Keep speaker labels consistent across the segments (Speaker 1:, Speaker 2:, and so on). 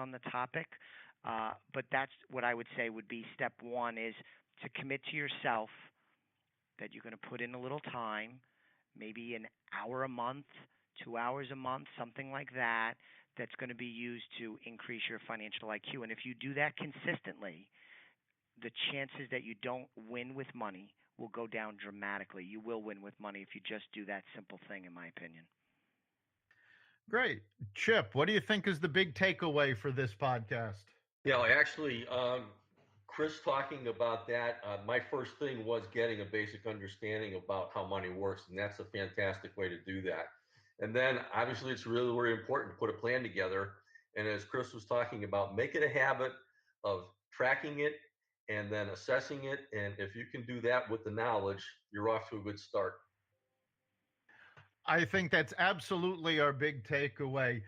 Speaker 1: on the topic. But that's what I would say would be step one, is to commit to yourself that you're going to put in a little time, maybe an hour a month, 2 hours a month, something like that, that's going to be used to increase your financial IQ. And if you do that consistently, the chances that you don't win with money will go down dramatically. You will win with money if you just do that simple thing, in my opinion.
Speaker 2: Great. Chip, what do you think is the big takeaway for this podcast?
Speaker 3: Yeah, actually, Chris talking about that, my first thing was getting a basic understanding about how money works, and that's a fantastic way to do that. And then, obviously, it's really, really important to put a plan together. And as Chris was talking about, make it a habit of tracking it and then assessing it. And if you can do that with the knowledge, you're off to a good start.
Speaker 2: I think that's absolutely our big takeaway.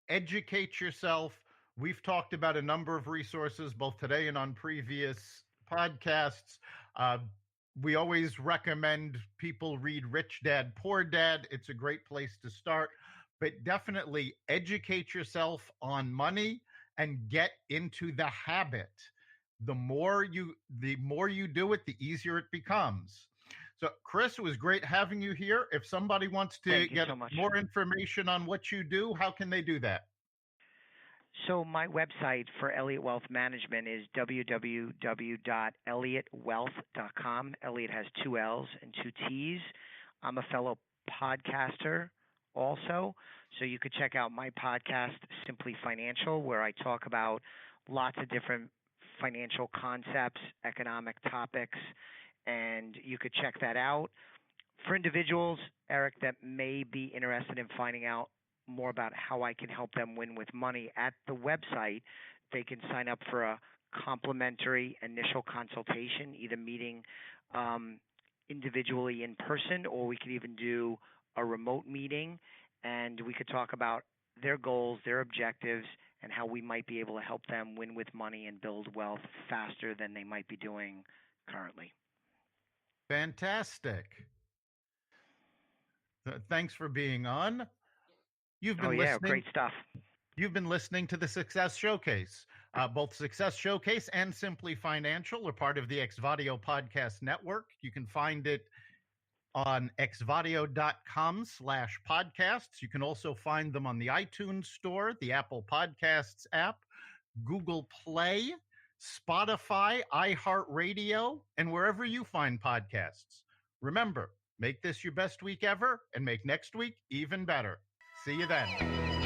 Speaker 2: Educate yourself. We've talked about a number of resources, both today and on previous podcasts. We always recommend people read Rich Dad, Poor Dad. It's a great place to start. But definitely educate yourself on money and get into the habit. The more you do it, the easier it becomes. So, Chris, it was great having you here. If somebody wants to get more information on what you do, how can they do that?
Speaker 1: So my website for Elliott Wealth Management is www.elliottwealth.com. Elliott has 2 L's and 2 T's. I'm a fellow podcaster also, so you could check out my podcast, Simply Financial, where I talk about lots of different financial concepts, economic topics, and you could check that out. For individuals, Eric, that may be interested in finding out more about how I can help them win with money, at the website, they can sign up for a complimentary initial consultation, either meeting individually in person, or we could even do a remote meeting, and we could talk about their goals, their objectives, and how we might be able to help them win with money and build wealth faster than they might be doing currently.
Speaker 2: Fantastic. Thanks for being on. You've been listening.
Speaker 1: Great stuff.
Speaker 2: You've been listening to the Success Showcase. Both Success Showcase and Simply Financial are part of the Xvadio Podcast Network. You can find it on xvadio.com/podcasts. You can also find them on the iTunes Store, the Apple Podcasts app, Google Play, Spotify, iHeartRadio, and wherever you find podcasts. Remember, make this your best week ever and make next week even better. See you then.